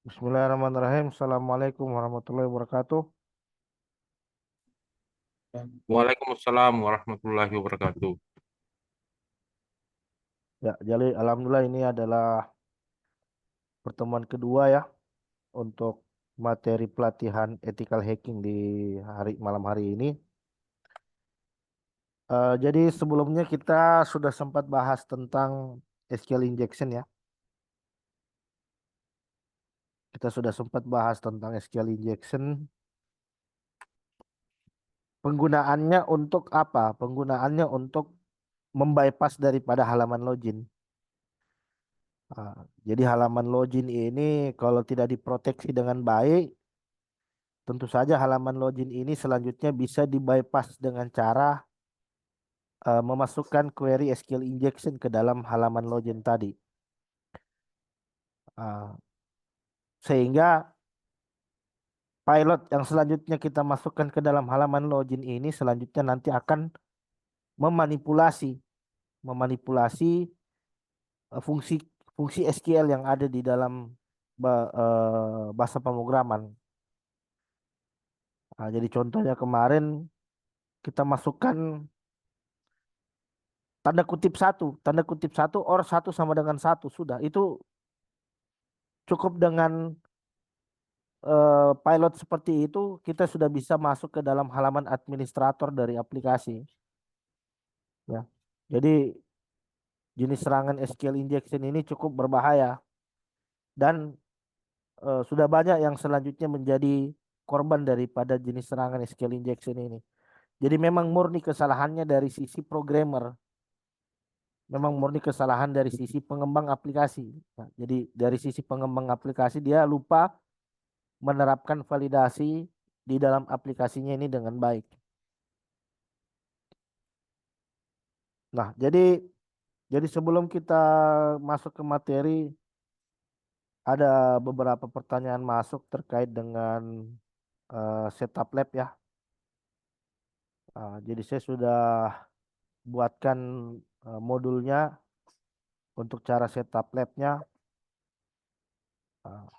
Bismillahirrahmanirrahim. Assalamualaikum warahmatullahi wabarakatuh. Waalaikumsalam warahmatullahi wabarakatuh. Ya, jadi alhamdulillah ini adalah pertemuan kedua ya untuk materi pelatihan ethical hacking di malam hari ini. Jadi sebelumnya kita sudah sempat bahas tentang SQL injection ya. Kita sudah sempat bahas tentang SQL injection. Penggunaannya untuk apa? Penggunaannya untuk membypass daripada halaman login. Jadi halaman login ini kalau tidak diproteksi dengan baik, tentu saja halaman login ini selanjutnya bisa di-bypass dengan cara memasukkan query SQL injection ke dalam halaman login tadi. Uh, Sehingga pilot yang selanjutnya kita masukkan ke dalam halaman login ini selanjutnya nanti akan memanipulasi memanipulasi fungsi fungsi SQL yang ada di dalam bahasa pemrograman. Jadi contohnya kemarin kita masukkan tanda kutip satu or satu sama dengan satu sudah itu cukup dengan pilot seperti itu kita sudah bisa masuk ke dalam halaman administrator dari aplikasi ya. Jadi jenis serangan SQL injection ini cukup berbahaya dan sudah banyak yang selanjutnya menjadi korban daripada jenis serangan SQL injection ini. Jadi memang murni kesalahannya dari sisi programmer, memang murni kesalahan dari sisi pengembang aplikasi. Nah, jadi dari sisi pengembang aplikasi dia lupa menerapkan validasi di dalam aplikasinya ini dengan baik. Nah, jadi sebelum kita masuk ke materi, ada beberapa pertanyaan masuk terkait dengan setup lab ya. Jadi saya sudah buatkan modulnya untuk cara setup labnya. Ah,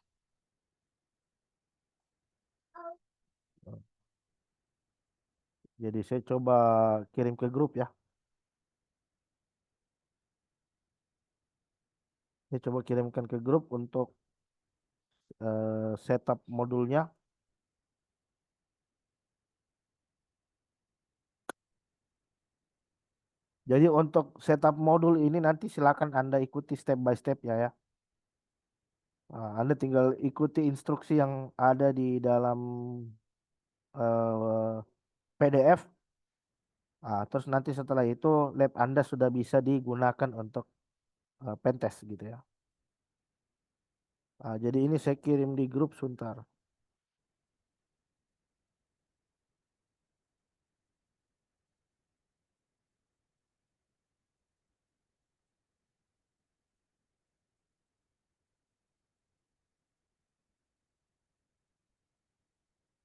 jadi saya coba kirim ke grup ya. Saya coba kirimkan ke grup untuk setup modulnya. Jadi untuk setup modul ini nanti silakan Anda ikuti step by step ya. Anda tinggal ikuti instruksi yang ada di dalam eh, PDF. Terus nanti setelah itu lab Anda sudah bisa digunakan untuk pentest gitu ya. Jadi ini saya kirim di grup sebentar.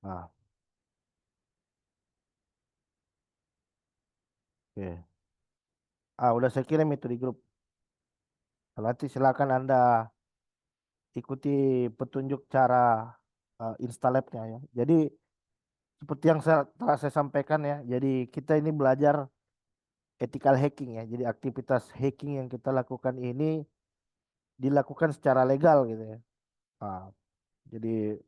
Nah, oke. Udah saya kirim itu di grup. Nanti silakan Anda ikuti petunjuk cara install lab-nya ya. Jadi seperti yang telah saya sampaikan ya. Jadi kita ini belajar ethical hacking ya. Jadi aktivitas hacking yang kita lakukan ini dilakukan secara legal gitu ya. Ah, jadi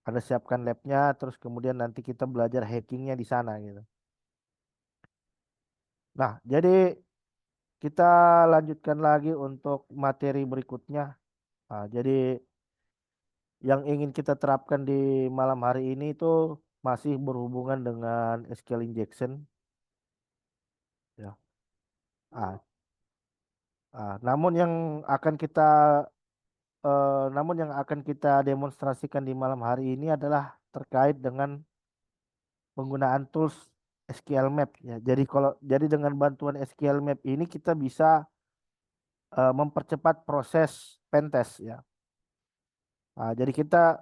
Anda siapkan labnya, terus kemudian nanti kita belajar hackingnya di sana gitu. Nah, jadi kita lanjutkan lagi untuk materi berikutnya. Jadi yang ingin kita terapkan di malam hari ini itu masih berhubungan dengan SQL injection ya. Ah, namun yang akan kita namun yang akan kita demonstrasikan di malam hari ini adalah terkait dengan penggunaan tools SQL Map ya. Jadi dengan bantuan SQL Map ini kita bisa mempercepat proses pentest ya. Jadi kita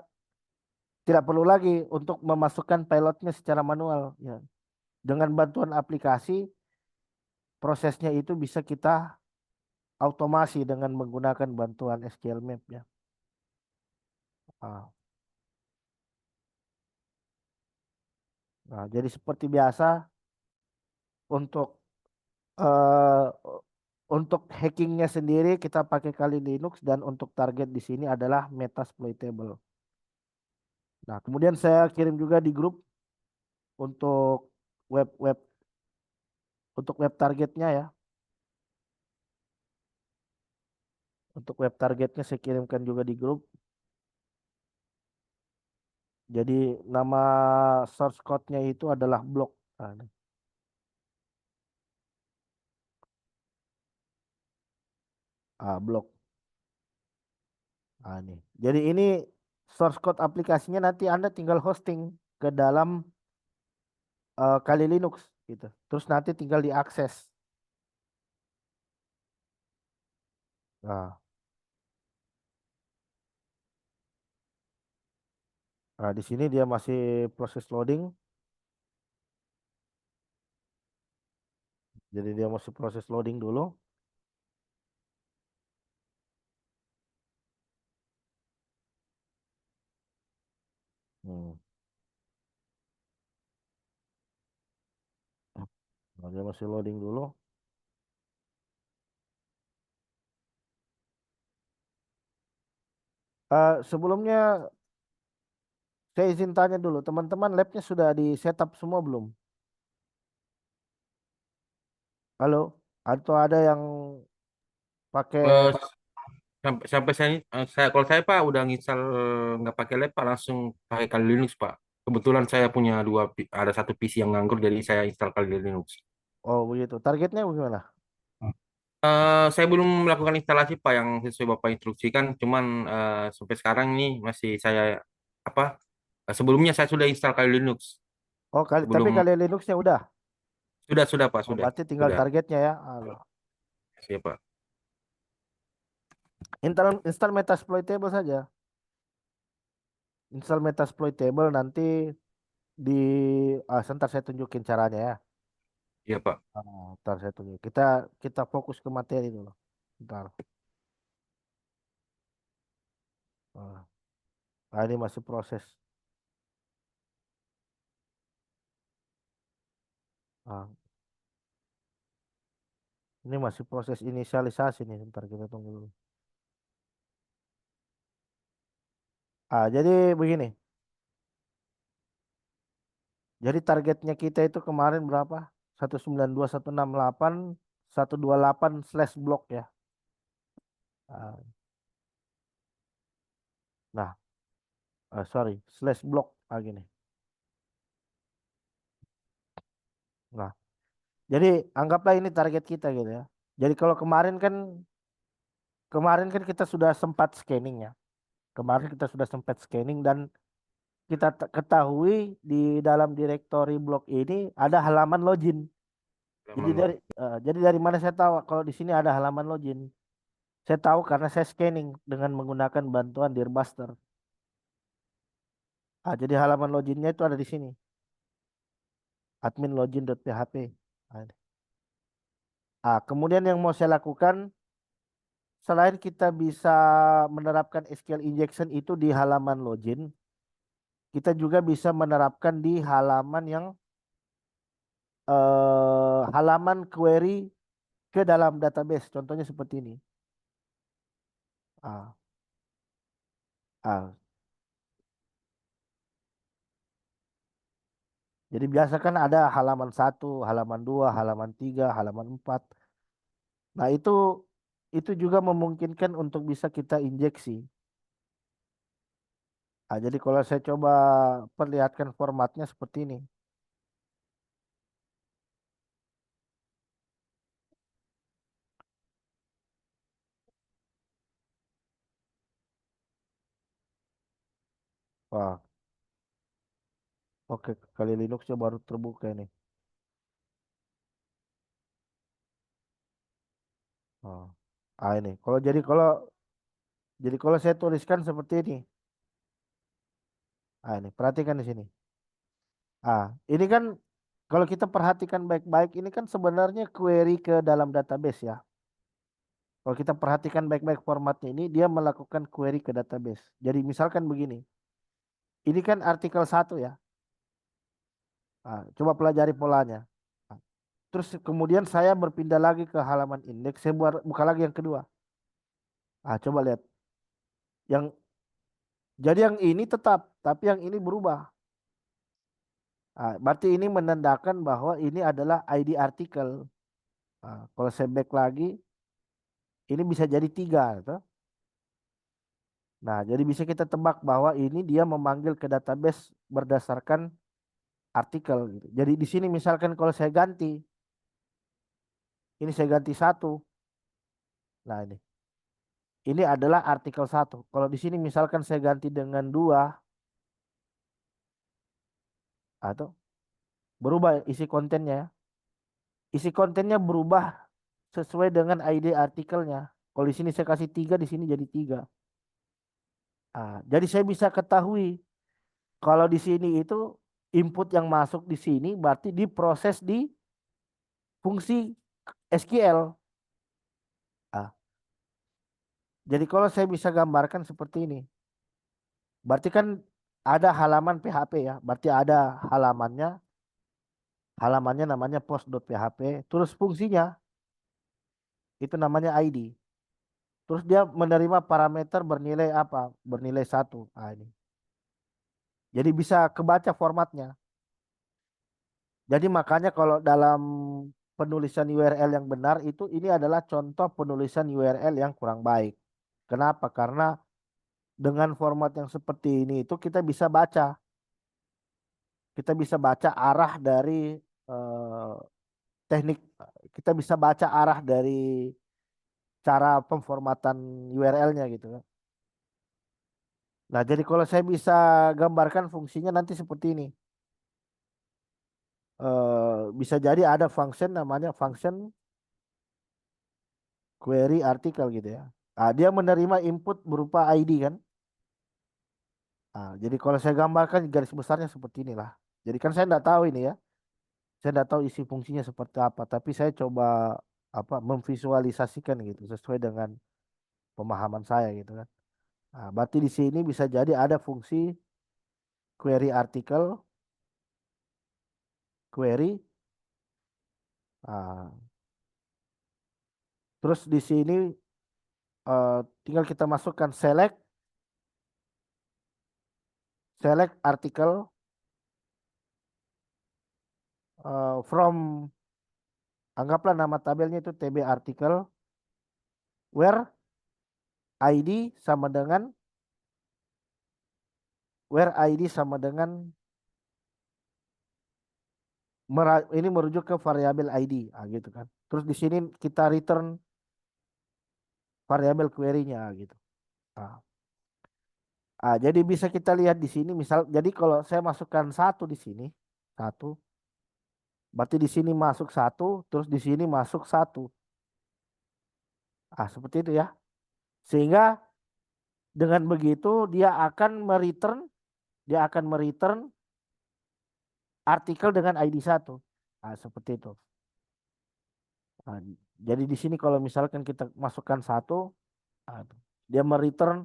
tidak perlu lagi untuk memasukkan pilotnya secara manual ya. Dengan bantuan aplikasi prosesnya itu bisa kita automasi dengan menggunakan bantuan SQL Map ya. Ah. Nah, jadi seperti biasa untuk eh untuk hackingnya sendiri kita pakai Kali Linux dan untuk target di sini adalah Metasploitable. Nah, kemudian saya kirim juga di grup untuk web-web untuk web targetnya ya. Untuk web targetnya saya kirimkan juga di grup. Jadi nama source code-nya itu adalah blok. Nah, ini. Blok. Ini. Jadi ini source code aplikasinya nanti Anda tinggal hosting ke dalam Kali Linux gitu. Terus nanti tinggal diakses. Nah, di sini dia masih proses loading. Jadi dia masih proses loading dulu. Hmm. Nah, dia masih loading dulu. Sebelumnya saya izin tanya dulu, teman-teman labnya sudah di setup semua belum? Halo? Atau ada yang pakai? Eh, sampai saya kalau saya Pak udah nginstal nggak pakai lab Pak, langsung pakai Kali Linux Pak. Kebetulan saya punya ada satu PC yang nganggur jadi saya install Kali Linux. Oh begitu. Targetnya bagaimana? Saya belum melakukan instalasi Pak yang sesuai Bapak instruksikan, cuman sampai sekarang ini masih saya apa? Sebelumnya saya sudah install Kali Linux Oh tapi sebelum kali Linuxnya udah. sudah Pak Oh, sudah berarti tinggal sudah targetnya ya. Halo. siap Pak. Install Metasploitable saja. Install Metasploitable nanti di sebentar saya tunjukin caranya ya. Iya Pak. Ntar saya tunjuk. Kita kita fokus ke materi dulu. Ntar. Ah, ini masih proses. Ah, ini masih proses inisialisasi nih. Ntar kita tunggu dulu. Jadi begini. Jadi targetnya kita itu kemarin berapa? 192.168.128/block ya. Ah, Nah, sorry, slash block gini. Nah, jadi anggaplah ini target kita gitu ya. Jadi kalau kemarin kan kita sudah sempat scanning ya. Kemarin kita sudah sempat scanning dan kita ketahui di dalam direktori blog ini ada halaman login. Jadi Halaman dari login. jadi dari mana saya tahu kalau di sini ada halaman login? Saya tahu karena saya scanning dengan menggunakan bantuan Dearbuster. Jadi halaman loginnya itu ada di sini. Admin login.php. Ini. Kemudian yang mau saya lakukan selain kita bisa menerapkan SQL injection itu di halaman login, kita juga bisa menerapkan di halaman yang halaman query ke dalam database. Contohnya seperti ini. Ah, ah. Jadi biasa kan ada halaman satu, halaman 2, halaman 3, halaman 4. Nah, itu juga memungkinkan untuk bisa kita injeksi. Jadi kalau saya coba perlihatkan formatnya seperti ini. Wah, oke, kali Linuxnya baru terbuka ini. Oh. Ini. Kalau saya tuliskan seperti ini. Ini perhatikan di sini. Ini kan kalau kita perhatikan baik-baik ini kan sebenarnya query ke dalam database ya. Kalau kita perhatikan baik-baik formatnya ini, dia melakukan query ke database. Jadi misalkan begini, ini kan artikel satu ya. Nah, coba pelajari polanya. Nah, terus kemudian saya berpindah lagi ke halaman indeks, saya buka lagi yang kedua. Ah, coba lihat. Yang jadi yang ini tetap, tapi yang ini berubah. Ah, berarti ini menandakan bahwa ini adalah ID artikel. Ah, kalau saya back lagi, ini bisa jadi tiga, gitu. Nah, jadi bisa kita tebak bahwa ini dia memanggil ke database berdasarkan artikel gitu. Jadi di sini misalkan kalau saya ganti, ini saya ganti satu. Nah, ini adalah artikel satu. Kalau di sini misalkan saya ganti dengan dua, atau berubah isi kontennya. Isi kontennya berubah sesuai dengan ID artikelnya. Kalau di sini saya kasih tiga, di sini jadi tiga. Ah, jadi saya bisa ketahui kalau di sini itu input yang masuk di sini berarti diproses di fungsi SQL. Ah, jadi kalau saya bisa gambarkan seperti ini, berarti kan ada halaman PHP ya, berarti ada halamannya, halamannya namanya post.php, terus fungsinya itu namanya ID. Terus dia menerima parameter bernilai apa? Bernilai satu. Ah, ini. Jadi bisa kebaca formatnya. Jadi makanya kalau dalam penulisan URL yang benar itu ini adalah contoh penulisan URL yang kurang baik. Kenapa? Karena dengan format yang seperti ini itu kita bisa baca arah dari eh, teknik, kita bisa baca arah dari cara pemformatan URL-nya gitu kan. Nah, jadi kalau saya bisa gambarkan fungsinya nanti seperti ini. Bisa jadi ada function namanya function query artikel gitu ya. Nah, dia menerima input berupa ID kan. Nah, jadi kalau saya gambarkan garis besarnya seperti inilah. Jadi kan saya tidak tahu ini ya. Saya tidak tahu isi fungsinya seperti apa. Tapi saya coba apa memvisualisasikan gitu sesuai dengan pemahaman saya gitu kan. Nah, berarti di sini bisa jadi ada fungsi query artikel, query. Nah, terus di sini tinggal kita masukkan select artikel from, anggaplah nama tabelnya itu TB artikel where ID sama dengan ini merujuk ke variabel ID, gitu kan. Terus di sini kita return variabel query-nya gitu. Ah, jadi bisa kita lihat di sini misal, jadi kalau saya masukkan satu di sini, satu, berarti di sini masuk satu, terus di sini masuk satu. Seperti itu ya. Sehingga dengan begitu dia akan mereturn artikel dengan ID satu. Seperti itu. Nah, jadi di sini kalau misalkan kita masukkan satu, ah, dia mereturn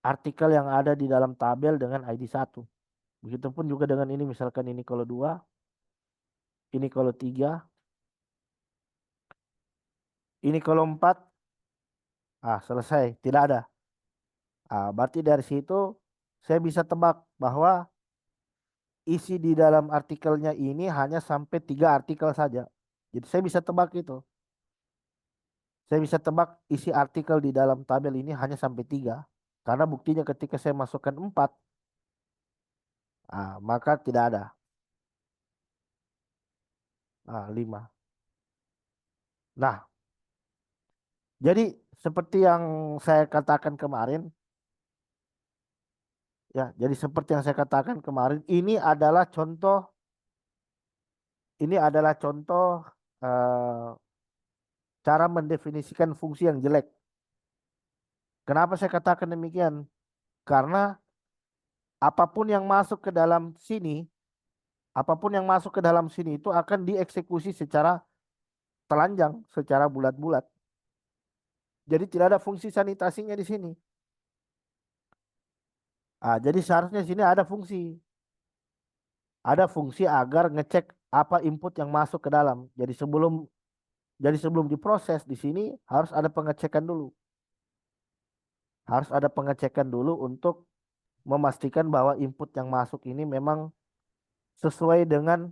artikel yang ada di dalam tabel dengan ID satu. Begitupun juga dengan ini, misalkan ini kalau dua, ini kalau tiga, ini kalau empat, selesai, tidak ada. Berarti dari situ saya bisa tebak bahwa isi di dalam artikelnya ini hanya sampai tiga artikel saja. Jadi saya bisa tebak itu. Saya bisa tebak isi artikel di dalam tabel ini hanya sampai tiga. Karena buktinya ketika saya masukkan empat, maka tidak ada. Lima. Nah, jadi seperti yang saya katakan kemarin, ya, jadi seperti yang saya katakan kemarin, ini adalah contoh eh, cara mendefinisikan fungsi yang jelek. Kenapa saya katakan demikian? Karena apapun yang masuk ke dalam sini, apapun yang masuk ke dalam sini itu akan dieksekusi secara telanjang, secara bulat-bulat. Jadi tidak ada fungsi sanitasinya di sini. Jadi seharusnya di sini ada fungsi. Ada fungsi agar ngecek apa input yang masuk ke dalam. Jadi sebelum diproses di sini harus ada pengecekan dulu. Harus ada pengecekan dulu untuk memastikan bahwa input yang masuk ini memang sesuai dengan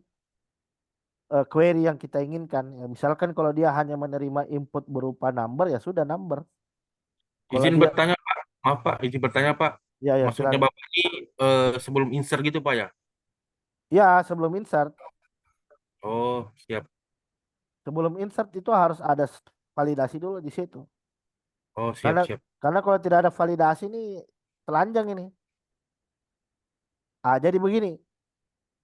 query yang kita inginkan. Ya, misalkan kalau dia hanya menerima input berupa number ya sudah number. Kalau Izin dia bertanya Pak, maaf Pak, izin bertanya Pak. ya ya Maksudnya silakan. Bapak ini sebelum insert gitu Pak ya? Ya sebelum insert, Oh, siap. itu harus ada validasi dulu di situ. Oh, Karena siap, siap. karena kalau tidak ada validasi ini telanjang ini. Jadi begini,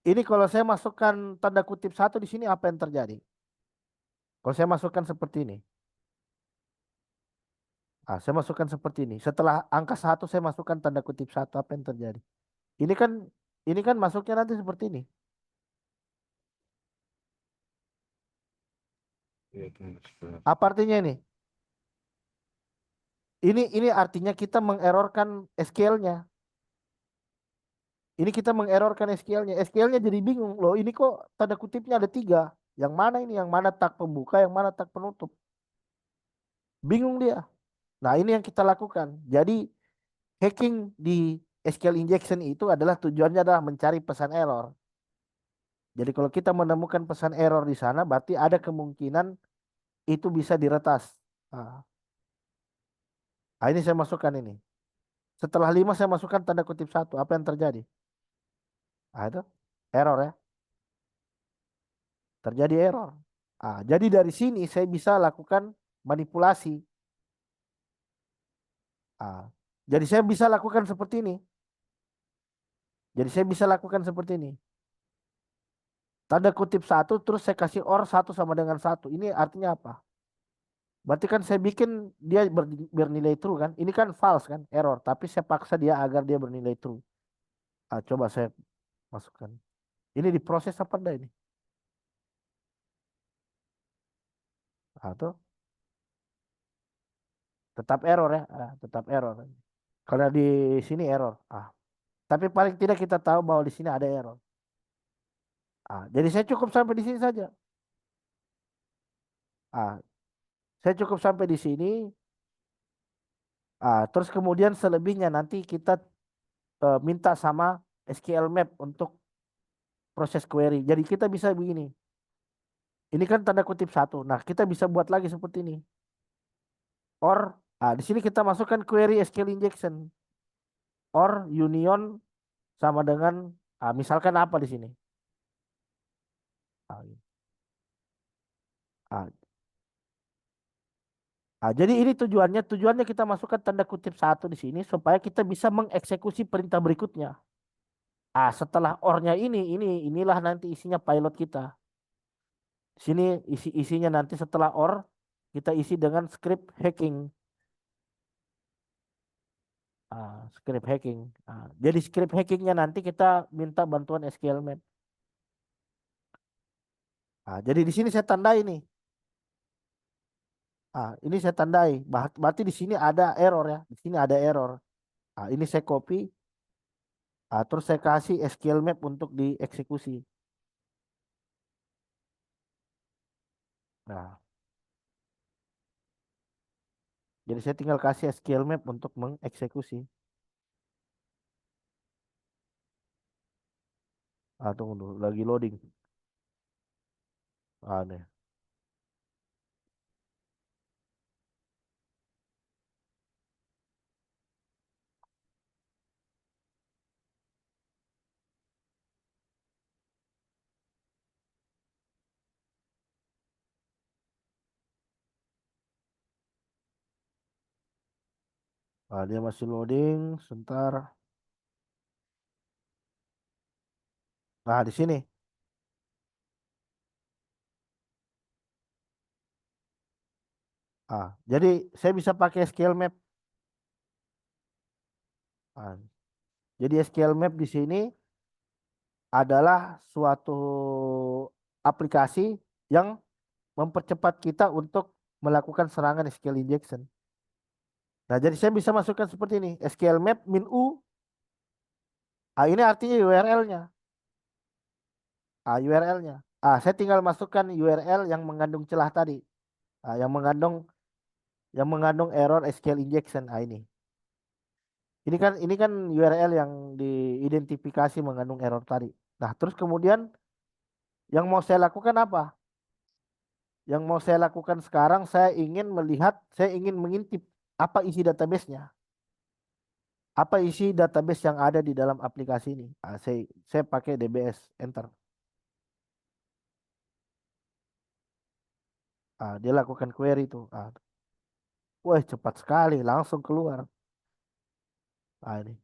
ini kalau saya masukkan tanda kutip satu di sini apa yang terjadi? Kalau saya masukkan seperti ini. Saya masukkan seperti ini. Setelah angka satu saya masukkan tanda kutip satu apa yang terjadi? Ini kan ini kan masuknya nanti seperti ini. Iya, benar, benar. Apa artinya ini? Ini artinya kita mengerorkan SQL-nya. Ini kita mengerorkan SQL-nya. SQL-nya jadi bingung loh. Ini kok tanda kutipnya ada tiga. Yang mana ini? Yang mana tag pembuka? Yang mana tag penutup? Bingung dia. Nah ini yang kita lakukan. Jadi hacking di SQL injection itu adalah tujuannya adalah mencari pesan error. Jadi kalau kita menemukan pesan error di sana, berarti ada kemungkinan itu bisa diretas. Nah, ini saya masukkan ini. Setelah 5 saya masukkan tanda kutip satu. Apa yang terjadi? Itu error ya. Terjadi error. Jadi dari sini saya bisa lakukan manipulasi. Ah, jadi saya bisa lakukan seperti ini. Jadi saya bisa lakukan seperti ini. Tanda kutip satu, terus saya kasih or satu sama dengan satu. Ini artinya apa? Berarti kan saya bikin dia bernilai true kan? Ini kan false kan, error. Tapi saya paksa dia agar dia bernilai true. Coba saya masukkan. Ini diproses apa enggak ini? Tuh tetap error ya, tetap error. Karena di sini error. Tapi paling tidak kita tahu bahwa di sini ada error. Jadi saya cukup sampai di sini saja. Ah, saya cukup sampai di sini. Terus kemudian selebihnya nanti kita minta sama SQL Map untuk proses query. Jadi kita bisa begini. Ini kan tanda kutip satu. Nah, kita bisa buat lagi seperti ini. Or, di sini kita masukkan query SQL injection. Or union sama dengan misalkan apa di sini. Ah, ah, jadi ini tujuannya kita masukkan tanda kutip satu di sini supaya kita bisa mengeksekusi perintah berikutnya. Setelah or-nya inilah nanti isinya pilot kita. Di sini isinya nanti setelah or kita isi dengan script hacking. Script hacking. Jadi script hackingnya nanti kita minta bantuan SQL Map. Jadi di sini saya tandai nih. Ini saya tandai. Berarti di sini ada error ya. Di sini ada error. Ini saya copy. Terus saya kasih SQL Map untuk dieksekusi. Nah, jadi saya tinggal kasih SQL Map untuk mengeksekusi. Tunggu dulu, lagi loading. Nih. Dia masih loading, sebentar. Nah, di sini. Jadi saya bisa pakai SQL Map. Ah, jadi SQL Map di sini adalah suatu aplikasi yang mempercepat kita untuk melakukan serangan SQL injection. Nah, jadi saya bisa masukkan seperti ini. SQL map min u. Ini artinya URL-nya. URL-nya. Saya tinggal masukkan URL yang mengandung celah tadi. Yang mengandung error SQL injection. Ini. Ini kan URL yang diidentifikasi mengandung error tadi. Nah, terus kemudian yang mau saya lakukan apa? Yang mau saya lakukan sekarang, saya ingin mengintip apa isi database-nya. Apa isi database yang ada di dalam aplikasi ini. Saya pakai DBS, enter. Dia lakukan query itu. Wah, cepat sekali, langsung keluar. Ini.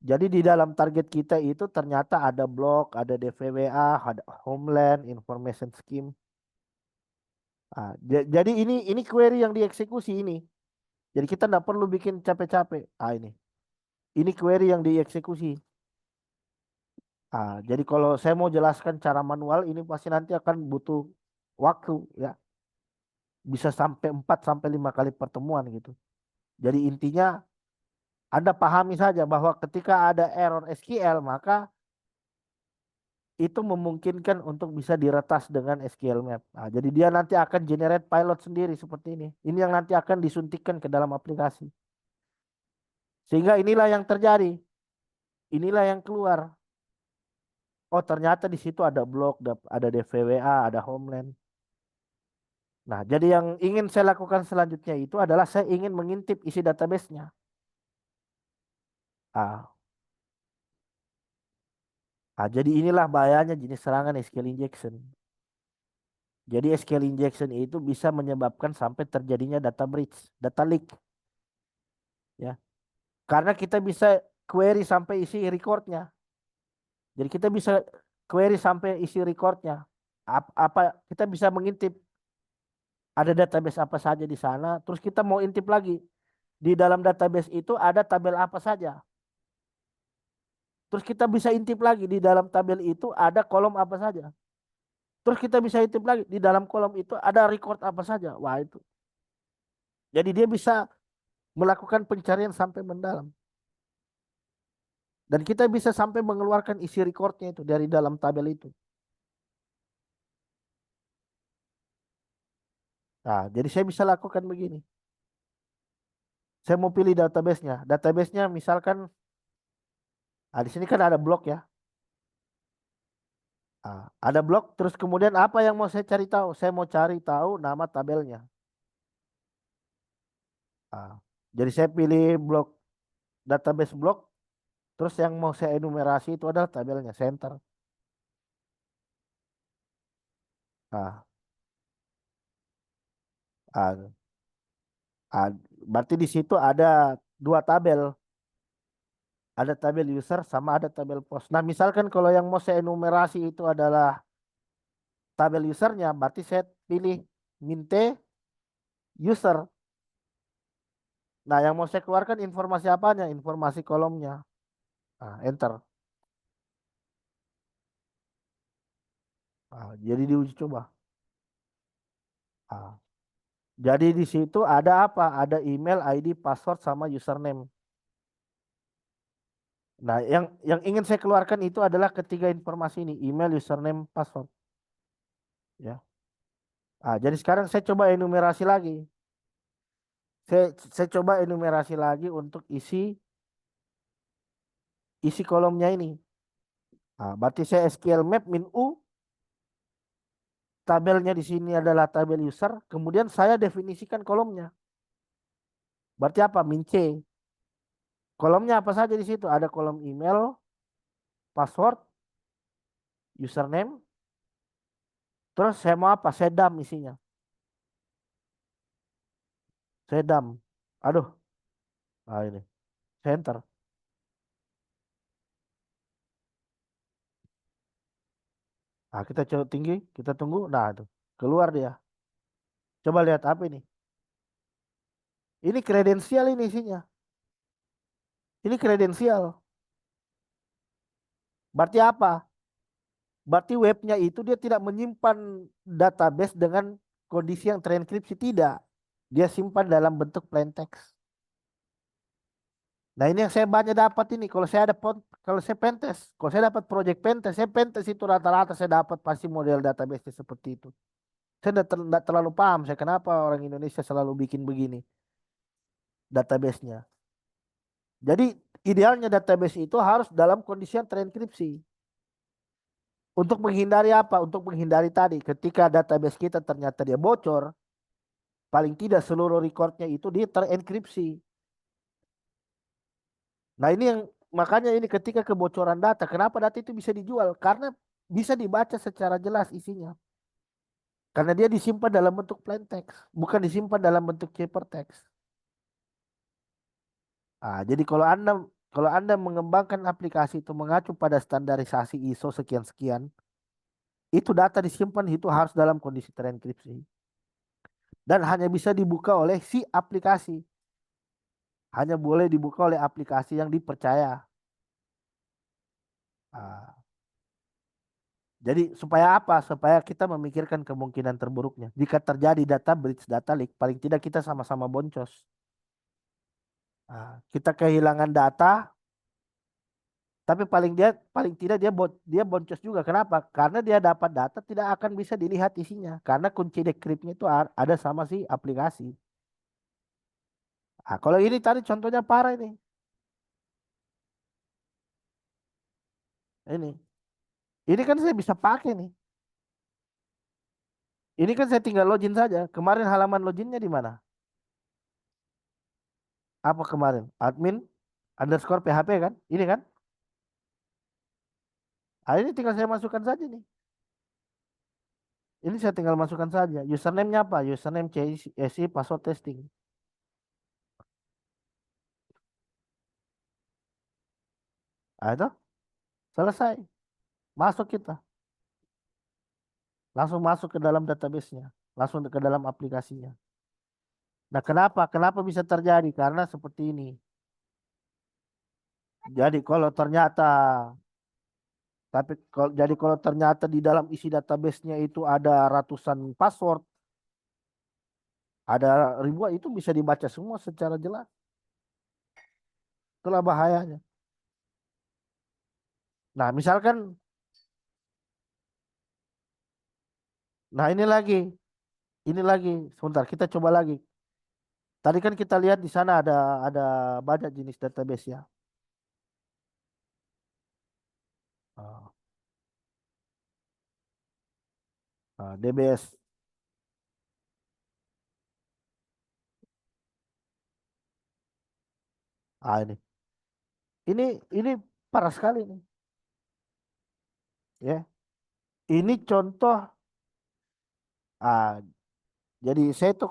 Jadi di dalam target kita itu ternyata ada blok, ada DVWA, ada Homeland, Information Scheme. Jadi ini query yang dieksekusi ini. Jadi kita tidak perlu bikin capek-capek. Ini. Ini query yang dieksekusi. Jadi kalau saya mau jelaskan cara manual ini pasti nanti akan butuh waktu ya. Bisa sampai 4 sampai 5 kali pertemuan gitu. Jadi intinya Anda pahami saja bahwa ketika ada error SQL maka itu memungkinkan untuk bisa diretas dengan SQL Map. Jadi dia nanti akan generate pilot sendiri seperti ini. Ini yang nanti akan disuntikkan ke dalam aplikasi. Sehingga inilah yang terjadi. Inilah yang keluar. Oh, ternyata di situ ada blok, ada DVWA, ada Homeland. Nah, jadi yang ingin saya lakukan selanjutnya itu adalah saya ingin mengintip isi database-nya. Ah, jadi inilah bahayanya jenis serangan SQL injection. Jadi SQL injection itu bisa menyebabkan sampai terjadinya data breach, data leak, ya. Karena kita bisa query sampai isi recordnya. Jadi kita bisa query sampai isi recordnya. Apa kita bisa mengintip ada database apa saja di sana. Terus kita mau intip lagi di dalam database itu ada tabel apa saja. Terus kita bisa intip lagi di dalam tabel itu ada kolom apa saja. Terus kita bisa intip lagi di dalam kolom itu ada record apa saja. Wah itu. Jadi dia bisa melakukan pencarian sampai mendalam. Dan kita bisa sampai mengeluarkan isi recordnya itu dari dalam tabel itu. Jadi saya bisa lakukan begini. Saya mau pilih database-nya. Database-nya misalkan, di sini kan ada blok ya. Ada blok, terus kemudian apa yang mau saya cari tahu? Saya mau cari tahu nama tabelnya. Jadi saya pilih blok, database blok, terus yang mau saya enumerasi itu adalah tabelnya, center. Ah, ah, ah, Berarti di situ ada dua tabel. Ada tabel user sama ada tabel post. Nah, misalkan kalau yang mau saya enumerasi itu adalah tabel usernya, berarti saya pilih minte user. Nah, yang mau saya keluarkan informasi apanya? Informasi kolomnya. Enter. Jadi diuji coba. Ah, jadi di situ ada apa? Ada email, ID, password, sama username. Nah, yang ingin saya keluarkan itu adalah ketiga informasi ini, email, username, password. Ya. Jadi sekarang saya coba enumerasi lagi. Saya coba enumerasi lagi untuk isi kolomnya ini. Berarti saya SQL map min u, tabelnya di sini adalah tabel user, kemudian saya definisikan kolomnya. Berarti apa? Min c. Kolomnya apa saja di situ? Ada kolom email, password, username, terus saya mau apa? Saya dump isinya. Saya dump. Aduh, ini. Saya enter. Kita coba tinggi, kita tunggu. Nah, itu keluar dia. Coba lihat apa ini? Ini kredensial ini isinya. Ini kredensial. Berarti apa? Berarti webnya itu dia tidak menyimpan database dengan kondisi yang terenkripsi, tidak. Dia simpan dalam bentuk plain text. Nah ini yang saya banyak dapat ini. Kalau saya pentes, kalau saya dapat project pentes, saya pentes itu rata-rata saya dapat pasti model database seperti itu. Saya nggak terlalu paham saya kenapa orang Indonesia selalu bikin begini database-nya. Jadi idealnya database itu harus dalam kondisi yang terenkripsi. Untuk menghindari apa? Untuk menghindari tadi ketika database kita ternyata dia bocor, paling tidak seluruh recordnya itu dia terenkripsi. Nah ini yang makanya ini ketika kebocoran data, kenapa data itu bisa dijual? Karena bisa dibaca secara jelas isinya. Karena dia disimpan dalam bentuk plain text, bukan disimpan dalam bentuk hypertext. Jadi kalau Anda mengembangkan aplikasi itu mengacu pada standarisasi ISO sekian-sekian, itu data disimpan itu harus dalam kondisi terenkripsi dan hanya bisa dibuka oleh si aplikasi. Hanya boleh dibuka oleh aplikasi yang dipercaya. Ah, jadi supaya apa? Supaya kita memikirkan kemungkinan terburuknya. Jika terjadi data breach, data leak, paling tidak kita sama-sama boncos. Kita kehilangan data, tapi paling tidak dia boncos juga. Kenapa? Karena dia dapat data tidak akan bisa dilihat isinya. Karena kunci dekripnya itu ada sama si aplikasi. Kalau ini tadi contohnya parah ini. Ini. Ini kan saya bisa pakai nih. Ini kan saya tinggal login saja. Kemarin halaman loginnya di mana? Apa kemarin? Admin underscore PHP kan? Ini kan? Ini tinggal saya masukkan saja nih. Ini saya tinggal masukkan saja. Username-nya apa? Username CSI password testing. Itu selesai. Masuk kita. Langsung masuk ke dalam database-nya. Langsung ke dalam aplikasinya. Nah, kenapa? Kenapa bisa terjadi? Karena seperti ini. Jadi kalau ternyata kalau ternyata di dalam isi database-nya itu ada ratusan password, ada ribuan itu bisa dibaca semua secara jelas. Itulah bahayanya. Nah, misalkan, nah ini lagi, sebentar kita coba lagi. Tadi kan kita lihat di sana ada banyak jenis database ya. Ah, DBS. Ini parah sekali nih, ya. Ini contoh. Ah, jadi saya tuh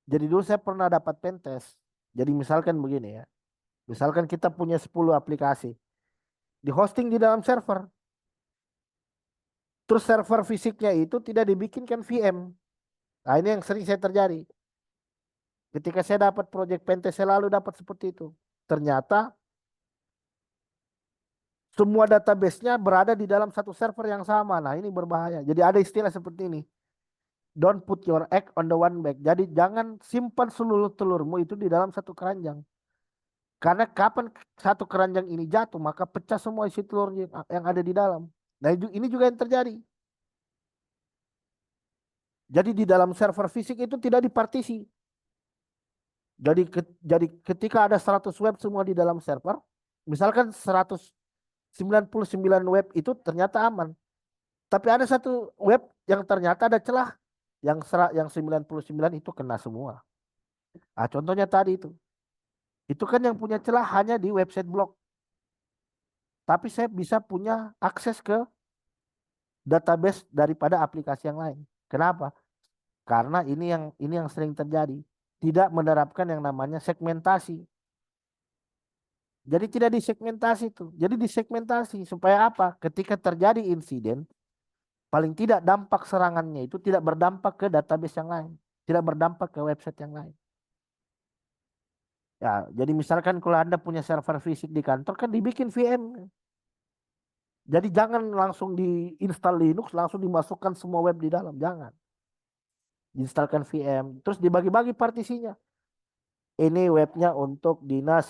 jadi dulu saya pernah dapat pentes. Jadi misalkan begini ya. Misalkan kita punya 10 aplikasi di hosting di dalam server. Terus server fisiknya itu tidak dibikinkan VM. Nah, ini yang sering saya terjadi. Ketika saya dapat project pentes, saya lalu dapat seperti itu. Ternyata semua database-nya berada di dalam satu server yang sama. Nah, ini berbahaya. Jadi ada istilah seperti ini. Don't put your egg on the one bag. Jadi jangan simpan seluruh telurmu itu di dalam satu keranjang. Karena kapan satu keranjang ini jatuh, maka pecah semua isi telur yang ada di dalam. Nah, ini juga yang terjadi. Jadi di dalam server fisik itu tidak dipartisi. Jadi ketika ada 100 web semua di dalam server, misalkan 199 web itu ternyata aman. Tapi ada satu web yang ternyata ada celah yang 99 itu kena semua. Contohnya tadi itu. Itu kan yang punya celah hanya di website blog. Tapi saya bisa punya akses ke database daripada aplikasi yang lain. Kenapa? Karena ini yang sering terjadi. Tidak menerapkan yang namanya segmentasi. Jadi tidak disegmentasi tuh. Jadi disegmentasi supaya apa? Ketika terjadi insiden, paling tidak dampak serangannya itu tidak berdampak ke database yang lain, tidak berdampak ke website yang lain. Ya, jadi misalkan kalau Anda punya server fisik di kantor kan dibikin VM. Jadi jangan langsung diinstal Linux, langsung dimasukkan semua web di dalam, jangan. Instalkan VM, terus dibagi-bagi partisinya. Ini webnya untuk dinas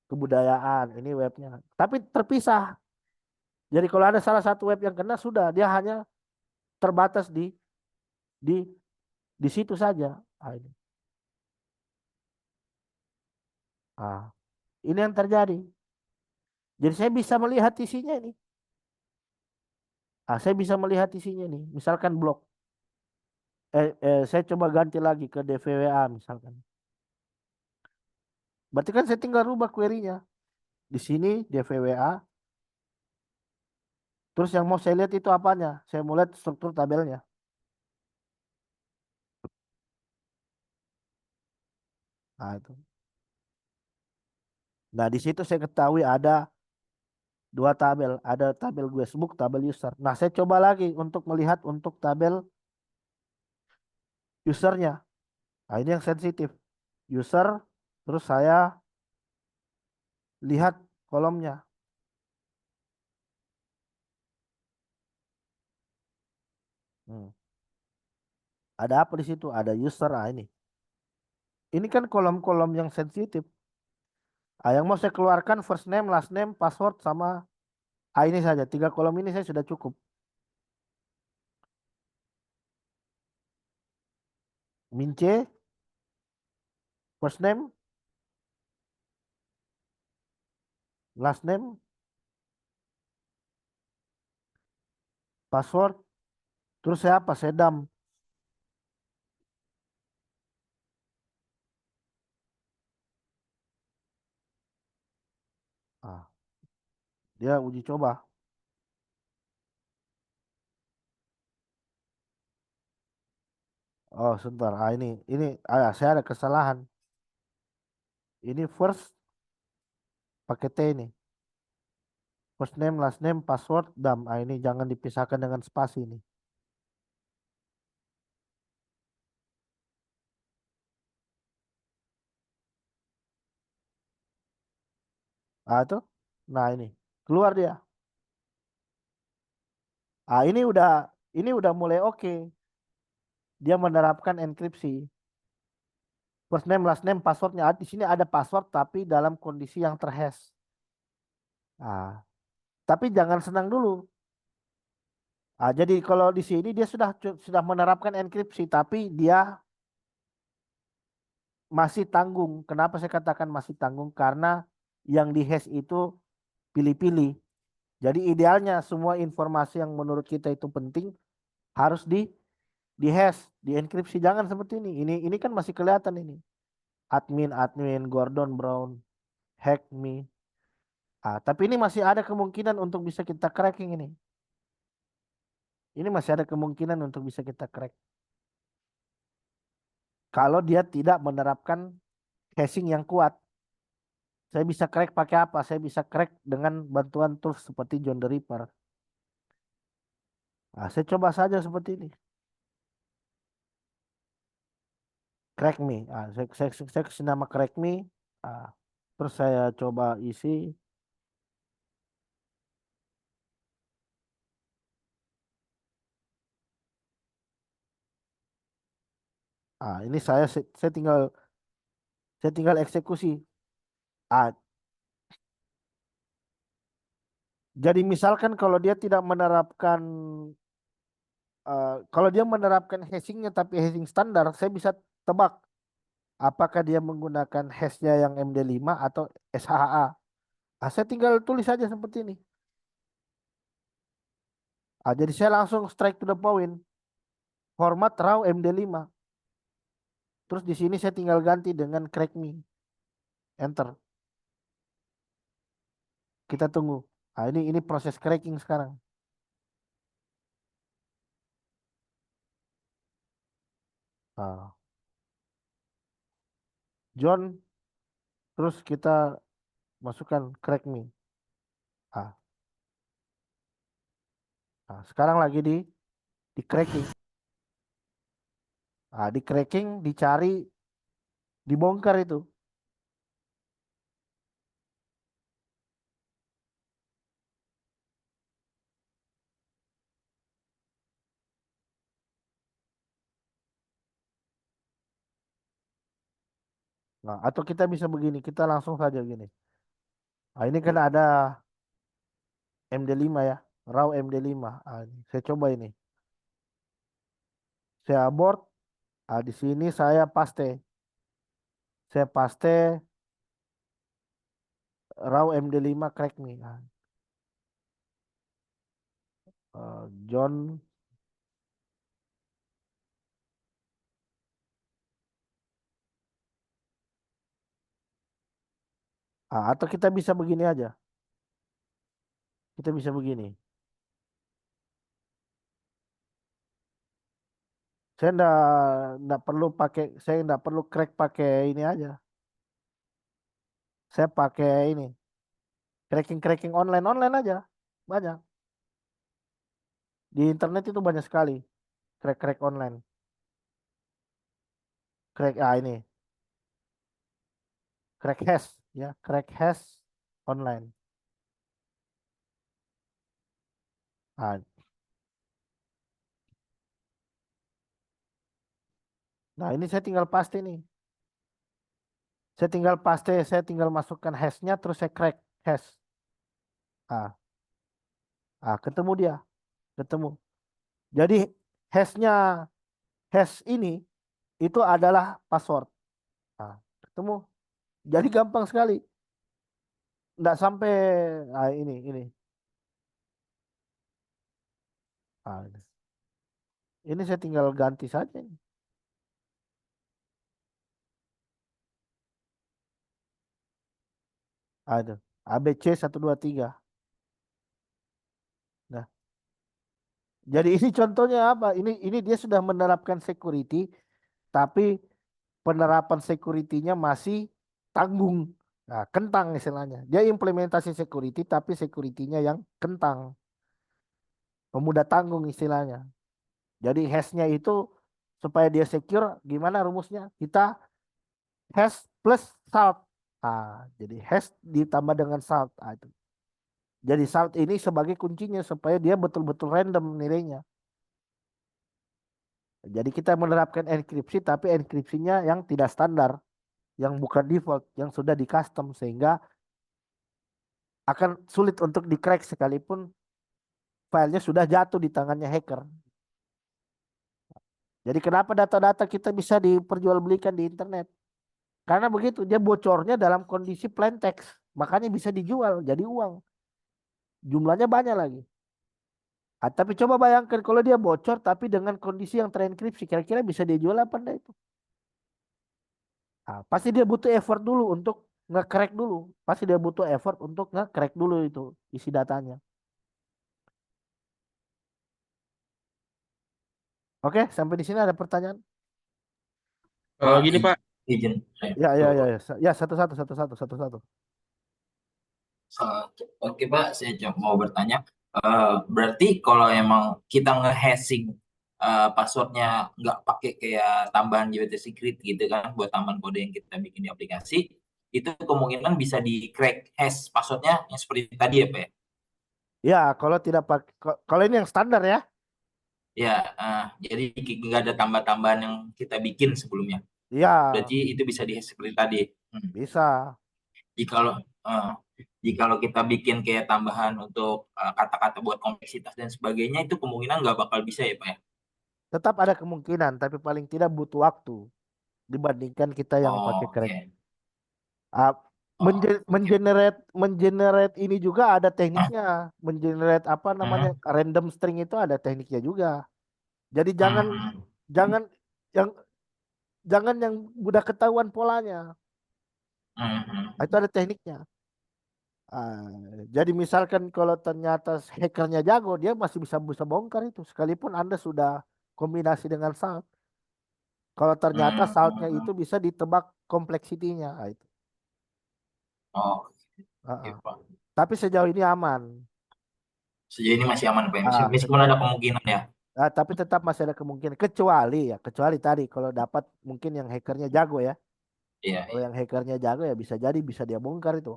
kebudayaan, ini webnya. Tapi terpisah. Jadi kalau ada salah satu web yang kena sudah dia hanya terbatas di di situ saja. Ah, ini. Ah, ini yang terjadi. Jadi saya bisa melihat isinya ini. Ah, saya bisa melihat isinya nih. Misalkan blog. Saya coba ganti lagi ke DVWA misalkan. Berarti kan saya tinggal rubah query-nya. Di sini DVWA. Terus yang mau saya lihat itu apanya? Saya mau lihat struktur tabelnya. Nah, itu. Nah, di situ saya ketahui ada dua tabel. Ada tabel Guestbook, tabel user. Nah, saya coba lagi untuk melihat untuk tabel usernya. Nah, ini yang sensitif. User, terus saya lihat kolomnya. Hmm. Ada apa di situ? Ada user. Ah, ini. Ini kan kolom-kolom yang sensitif. Ah, yang mau saya keluarkan first name, last name, password, sama ini saja. Tiga kolom ini saya sudah cukup. Mince, first name, last name, password, terus saya apa? Saya dam. Ah, dia uji coba. Oh, sebentar. Ah, ini saya ada kesalahan. Ini first pakai T ini. First name, last name, password, dam. Ah, ini jangan dipisahkan dengan spasi ini. Ah, itu. Nah, ini. Keluar dia. Ah, ini udah mulai oke. Dia menerapkan enkripsi. First name, last name, passwordnya. Di sini ada password tapi dalam kondisi yang terhash. Ah, tapi jangan senang dulu. Ah, jadi kalau di sini dia sudah menerapkan enkripsi, tapi dia masih tanggung. Kenapa saya katakan masih tanggung? Karena yang di hash itu pilih-pilih. Jadi idealnya semua informasi yang menurut kita itu penting harus di hash, di enkripsi. Jangan seperti ini. Ini kan masih kelihatan ini. Admin Gordon Brown hack me. Ah, tapi ini masih ada kemungkinan untuk bisa kita cracking ini. Ini masih ada kemungkinan untuk bisa kita crack. Kalau dia tidak menerapkan hashing yang kuat. Saya bisa crack pakai apa? Saya bisa crack dengan bantuan tools seperti John the Ripper. Nah, saya coba saja seperti ini. Crack me. Saya kasih nama crack me. Ah, terus saya coba isi. Ini saya tinggal eksekusi. Ah, jadi misalkan kalau dia tidak menerapkan kalau dia menerapkan hashingnya tapi hashing standar, saya bisa tebak apakah dia menggunakan hashnya yang MD5 atau SHA. Saya tinggal tulis saja seperti ini. Jadi saya langsung straight to the point. Format raw MD5. Terus di sini saya tinggal ganti dengan crack me. Enter. Kita tunggu. Ini proses cracking sekarang. Ah, John, terus kita masukkan crack me. Ah, sekarang lagi di cracking. Di cracking, dicari, dibongkar itu. Nah, atau kita bisa begini, kita langsung saja gini. Nah, ini kan ada MD5 ya, RAW MD5. Ah, ini. Saya coba ini. Saya abort. Ah, di sini saya paste. Saya paste RAW MD5 crack me. Ah, John. Ah, atau kita bisa begini aja. Kita bisa begini. Saya ndak perlu pakai, saya ndak perlu crack pakai ini aja. Saya pakai ini, cracking online online aja, banyak di internet itu banyak sekali crack online, ini crack hash ya, crack hash online. Nah, nah, ini saya tinggal paste nih, saya tinggal paste, saya tinggal masukkan hashnya terus saya crack hash. Ah, ketemu dia, ketemu. Jadi hashnya, hash ini itu adalah password. Ah, ketemu. Jadi gampang sekali. Nggak sampai, ini. Ini saya tinggal ganti saja. Ada ABC 123. Nah, jadi ini contohnya apa? Ini dia sudah menerapkan security, tapi penerapan security-nya masih tanggung. Nah, kentang istilahnya. Dia implementasi security, tapi security-nya yang kentang, pemuda tanggung istilahnya. Jadi hash-nya itu supaya dia secure, gimana rumusnya? Kita hash plus salt. Jadi hash ditambah dengan salt. Itu. Jadi salt ini sebagai kuncinya supaya dia betul-betul random nilainya. Jadi kita menerapkan enkripsi tapi enkripsinya yang tidak standar, yang bukan default, yang sudah di custom sehingga akan sulit untuk di-crack sekalipun filenya sudah jatuh di tangannya hacker. Jadi kenapa data-data kita bisa diperjualbelikan di internet? Karena begitu, dia bocornya dalam kondisi plain text, makanya bisa dijual jadi uang. Jumlahnya banyak lagi. Tapi coba bayangkan kalau dia bocor tapi dengan kondisi yang terenkripsi, kira-kira bisa dijual apa enggak itu? Pasti dia butuh effort dulu untuk nge-crack dulu. Pasti dia butuh effort untuk nge-crack dulu itu isi datanya. Oke, sampai di sini ada pertanyaan? Pak, Gini Pak, izin saya Ya, ya, ya, tuh. ya. Ya, satu-satu, satu-satu, satu-satu. Oke Pak, saya mau bertanya. Berarti kalau emang kita nge-hashing passwordnya nggak pakai kayak tambahan JWT secret gitu kan, buat tambahan kode yang kita bikin di aplikasi, itu kemungkinan bisa di crack hash passwordnya yang seperti tadi ya Pak ya? Ya, kalau tidak pakai, kalau ini yang standar ya. Ya, jadi nggak ada tambah-tambahan yang kita bikin sebelumnya. Ya, Berarti itu bisa di hash seperti tadi. Hmm. bisa. Jikalau eh, jikalau kita bikin kayak tambahan untuk kata-kata buat kompleksitas dan sebagainya itu kemungkinan nggak bakal bisa ya Pak ya. Tetap ada kemungkinan, tapi paling tidak butuh waktu dibandingkan kita yang pakai Oh, crack. oke. Ah, Oh, oke. mengenerate ini juga ada tekniknya. Mengenerate apa namanya Hmm, random string itu ada tekniknya juga. Jadi jangan hmm, jangan yang jangan yang mudah ketahuan polanya. hmm, hmm, Itu ada tekniknya. Ah, jadi misalkan kalau ternyata hackernya jago, dia masih bisa bisa bongkar itu sekalipun Anda sudah kombinasi dengan salt. Kalau ternyata hmm, saltnya hmm, itu hmm. bisa ditebak kompleksitinya, itu. Oh, Ah, oke ah. Pak. Tapi sejauh ini aman. Sejauh ini masih aman Pak ya. Meskipun Sejauh ada ini. kemungkinan ya. Tapi tetap masih ada kemungkinan kecuali ya, kecuali tadi kalau dapat mungkin yang hackernya jago ya. Iya, Kalau iya. yang hackernya jago ya bisa jadi bisa dia bongkar itu.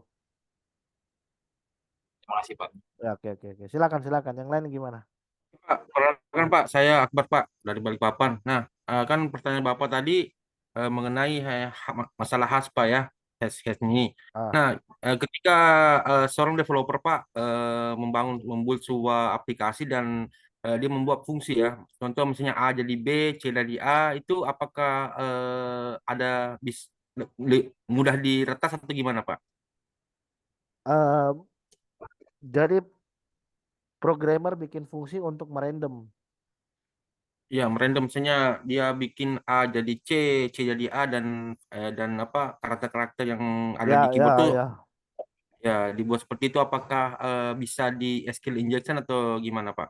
Terima kasih Pak. Ya, oke, oke, oke. Silakan, silakan. Yang lain gimana? Pak, perkenalkan Pak, saya Akbar Pak dari Balikpapan. Nah, kan pertanyaan Bapak tadi mengenai masalah Haspa ya, hash ini. Ah, Nah, ketika seorang developer Pak membuat sebuah aplikasi dan dia membuat fungsi ya, contoh misalnya A jadi B, C jadi A, itu apakah ada mudah diretas atau gimana Pak? eh, jadi programmer bikin fungsi untuk merandom. Ya, merandom misalnya dia bikin A jadi C, C jadi A dan apa karakter-karakter yang ada di Ya, keyboard ya, tuh ya. ya dibuat seperti itu. Apakah bisa di SQL injection atau gimana Pak?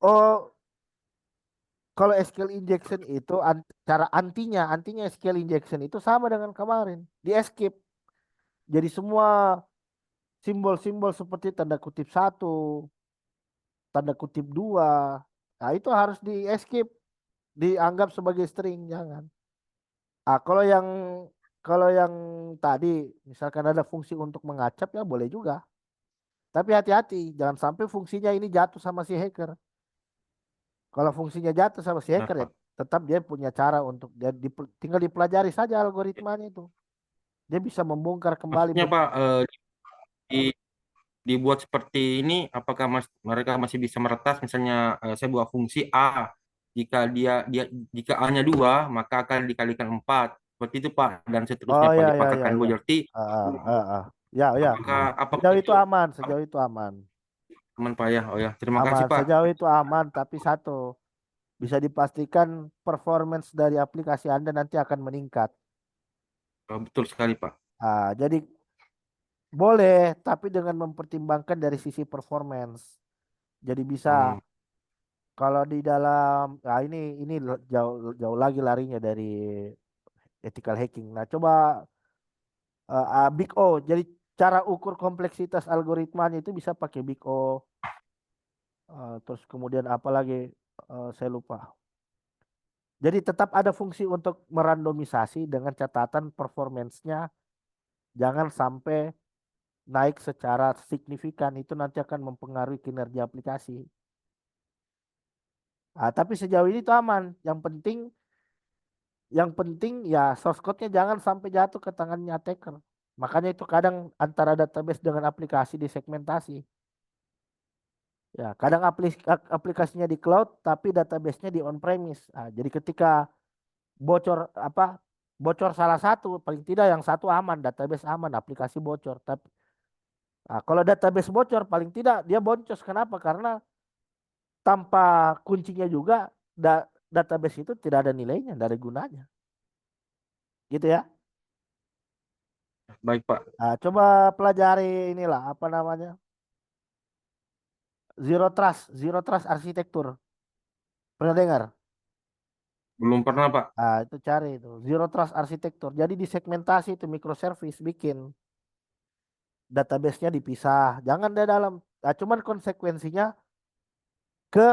Oh, kalau SQL injection itu cara antinya SQL injection itu sama dengan kemarin, di escape. Jadi semua simbol-simbol seperti tanda kutip satu, tanda kutip dua, nah itu harus di escape, dianggap sebagai string, jangan. Ah, kalau yang tadi misalkan ada fungsi untuk mengacap ya boleh juga. Tapi hati-hati, jangan sampai fungsinya ini jatuh sama si hacker. Kalau fungsinya jatuh sama si Benar hacker ya Pak. tetap dia punya cara untuk dia tinggal dipelajari saja algoritmanya itu. Dia bisa membongkar kembali Maksudnya Pak di- dibuat seperti ini, apakah mereka masih bisa meretas? Misalnya saya buat fungsi A, jika dia jika A-nya 2 maka akan dikalikan 4 seperti itu Pak, dan seterusnya Oh Pak ya ya ya dipangkatkan ya. berarti Ya ya. apakah Sejauh itu itu aman, sejauh itu aman. aman Pak ya? Oh ya, terima kasih Aman, Pak. sejauh itu aman, tapi satu, bisa dipastikan performance dari aplikasi Anda nanti akan meningkat. Betul sekali Pak. Jadi boleh, tapi dengan mempertimbangkan dari sisi performance. Jadi bisa Hmm, kalau di dalam, nah ini jauh jauh lagi larinya dari ethical hacking. Nah, coba Big O. Jadi cara ukur kompleksitas algoritmanya itu bisa pakai Big O. Terus kemudian apa lagi? Saya lupa. Jadi tetap ada fungsi untuk merandomisasi dengan catatan performance-nya jangan sampai naik secara signifikan, itu nanti akan mempengaruhi kinerja aplikasi. Tapi sejauh ini itu aman. Yang penting ya source code-nya jangan sampai jatuh ke tangannya attacker. Makanya itu kadang antara database dengan aplikasi disegmentasi. Ya, kadang aplikasinya di cloud tapi database-nya di on premise. Jadi ketika bocor apa bocor salah satu, paling tidak yang satu aman, database aman, aplikasi bocor. Tapi kalau database bocor paling tidak dia boncos. Kenapa? Karena tanpa kuncinya juga database itu tidak ada nilainya, tidak ada gunanya. Gitu ya. baik Pak. Coba pelajari inilah apa namanya? Zero trust arsitektur. Pernah dengar? Belum pernah Pak. Itu cari itu. Zero trust arsitektur. Jadi disegmentasi itu microservice bikin database-nya dipisah. Jangan di dalam. Cuman ke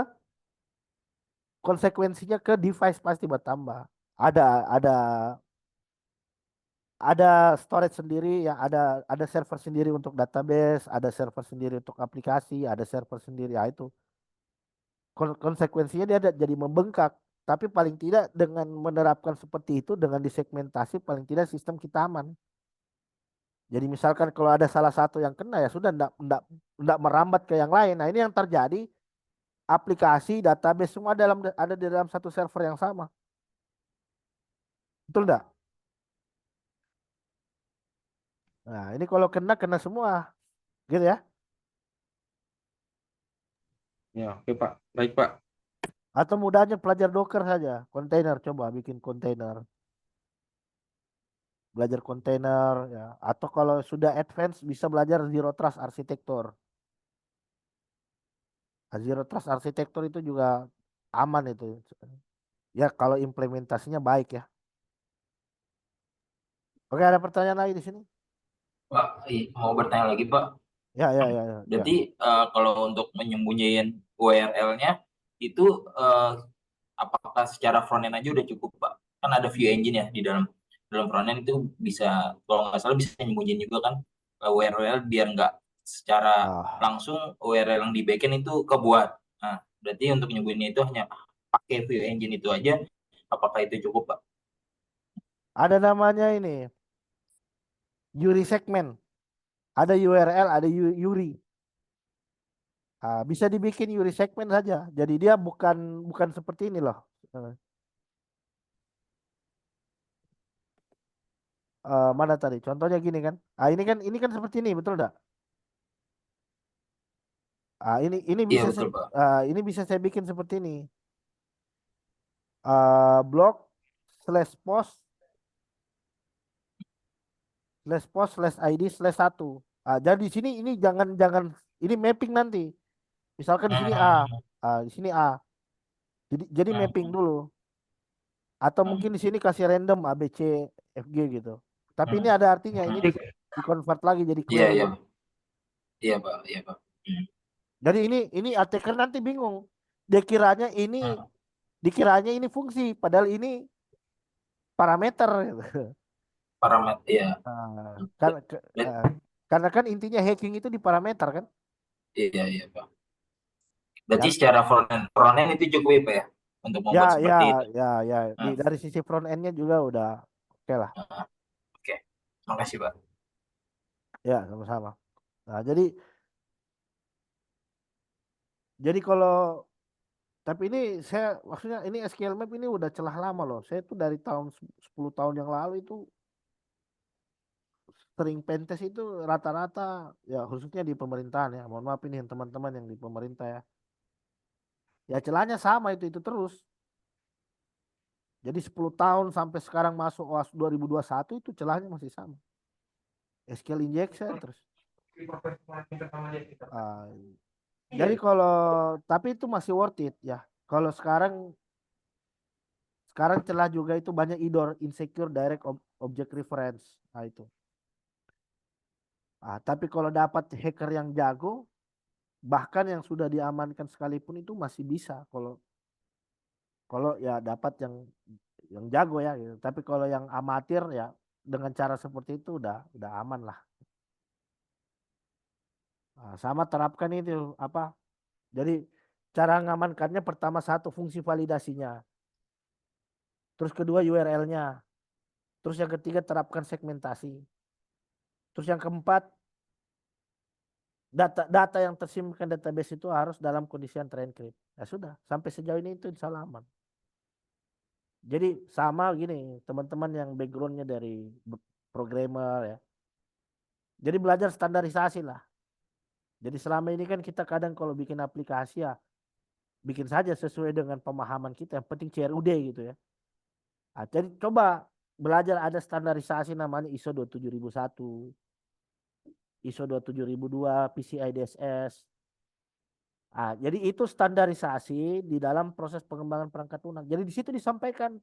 konsekuensinya ke device pasti bertambah. Ada ada storage sendiri, yang ada server sendiri untuk database, ada server sendiri untuk aplikasi, ada server sendiri. Itu konsekuensinya dia jadi membengkak. Tapi paling tidak dengan menerapkan seperti itu, dengan disegmentasi, paling tidak sistem kita aman. Jadi misalkan kalau ada salah satu yang kena ya sudah enggak merambat ke yang lain. Nah, ini yang terjadi, aplikasi, database semua ada di dalam satu server yang sama. Betul enggak? Nah, ini kalau kena semua, gitu ya. Ya, oke Pak. Baik Pak. Atau mudahnya pelajar Docker saja, kontainer, coba bikin kontainer, belajar kontainer ya. Atau kalau sudah advance bisa belajar zero trust arsitektur. Zero trust arsitektur itu juga aman itu. Ya kalau implementasinya baik ya. Oke, ada pertanyaan lagi di sini? Pak, mau bertanya lagi Pak. Ya, ya, ya, ya, ya. Berarti kalau untuk menyembunyiin URL-nya itu eh, apakah secara frontend aja udah cukup Pak? Kan ada view engine ya di dalam dalam frontend itu bisa kalau nggak salah bisa nyembunyiin juga kan URL biar nggak secara Ah, langsung URL yang di backend itu kebuat. Nah, berarti untuk nyembunyiin itu hanya pakai view engine itu aja Apakah itu cukup, Pak? Ada namanya ini URI segment. Ada URL, ada URI. Bisa dibikin URI segment saja. Jadi dia bukan bukan seperti ini loh. Eh, Mana tadi? Contohnya gini kan? Ini kan seperti ini, betul enggak? Ini Iya, bisa saya betul, Pak. ini bisa saya bikin seperti ini. Blog /post /ID /1. Jadi di sini ini jangan jangan ini mapping nanti. Misalkan di sini A, Hmm, di sini A. Jadi mapping hmm, dulu. Atau mungkin di hmm, sini kasih random A B C F G gitu. Tapi ini hmm, ada artinya. Ini hmm. di-convert lagi jadi Iya, query. iya, iya, Pak, iya, Pak. Hmm, Jadi ini attacker nanti bingung. Dia kiranya ini hmm. dikiranya ini fungsi, padahal ini parameter gitu. Parameter, iya. Nah, Hmm. eh, karena kan intinya hacking itu di parameter kan. Iya, iya, Pak. Berarti Kan? secara front end itu cukup ya, Pak, ya, untuk Ya, membuat ya, seperti itu. ya, ya. Hmm, Dari sisi front endnya juga udah oke lah. hmm. Oke, makasih, Pak. Ya, sama-sama. Nah, jadi kalau tapi ini saya maksudnya ini SQL Map ini udah celah lama loh. Saya tuh dari tahun 10 tahun yang lalu itu sering pentest itu rata-rata ya khususnya di pemerintahan ya. Mohon maaf ini yang teman-teman yang di pemerintah ya. Ya celahnya sama itu terus. Jadi 10 tahun sampai sekarang masuk OAS 2021 itu celahnya masih sama. SQL injection terus. Ah, jadi kalau tapi itu masih worth it ya. Kalau sekarang celah juga itu banyak IDOR, insecure direct object reference. Nah itu. Tapi kalau dapat hacker yang jago, bahkan yang sudah diamankan sekalipun itu masih bisa kalau kalau ya dapat yang jago ya gitu. Tapi kalau yang amatir ya dengan cara seperti itu udah aman lah. Sama terapkan itu apa? Jadi cara ngamankannya pertama satu fungsi validasinya, terus kedua URL-nya, terus yang ketiga terapkan segmentasi, terus yang keempat data yang tersimpan database itu harus dalam kondisi yang terencrypt. Ya sudah, sampai sejauh ini itu insya Allah aman. Jadi sama gini, teman-teman yang backgroundnya dari programmer ya. Jadi belajar standarisasi lah. Jadi selama ini kan kita kadang kalau bikin aplikasi ya bikin saja sesuai dengan pemahaman kita. Yang penting CRUD gitu ya. Jadi coba belajar ada standarisasi namanya ISO 27001, ISO 27002, PCI DSS. Jadi itu standarisasi di dalam proses pengembangan perangkat lunak. Jadi di situ disampaikan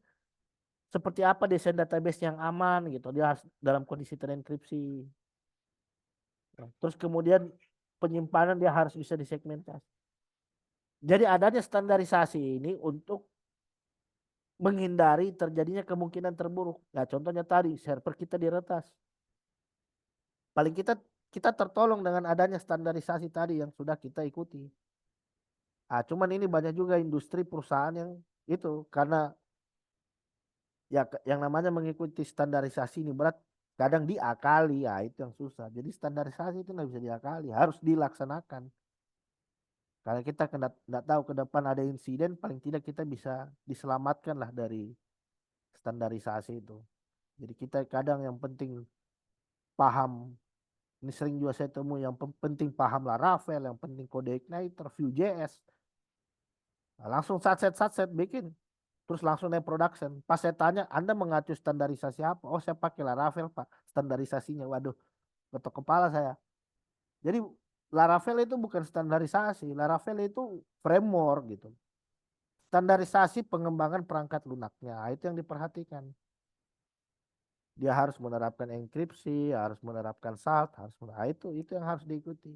seperti apa desain database yang aman gitu. Dia harus dalam kondisi terenkripsi. Terus kemudian penyimpanan dia harus bisa disegmentasi. Jadi adanya standarisasi ini untuk menghindari terjadinya kemungkinan terburuk. Nah, contohnya tadi server kita diretas. Paling kita tertolong dengan adanya standarisasi tadi yang sudah kita ikuti. Cuman ini banyak juga industri perusahaan yang itu karena ya yang namanya mengikuti standarisasi ini berat kadang diakali ya itu yang susah. Jadi standarisasi itu nggak bisa diakali, harus dilaksanakan. Karena kita nggak tahu ke depan ada insiden, paling tidak kita bisa diselamatkan lah dari standarisasi itu. Jadi kita kadang yang penting paham, ini sering juga saya temui yang penting paham Laravel, yang penting kode igniter, Vue.js. Langsung satset bikin, terus langsung naik production. Pas saya tanya, Anda mengacu standarisasi apa? Oh, saya pakai Laravel, Pak. Standarisasinya, waduh, ketok kepala saya. Jadi Laravel itu bukan standarisasi, Laravel itu framework gitu. Standarisasi pengembangan perangkat lunaknya, itu yang diperhatikan. Dia harus menerapkan enkripsi, harus menerapkan salt, itu yang harus diikuti.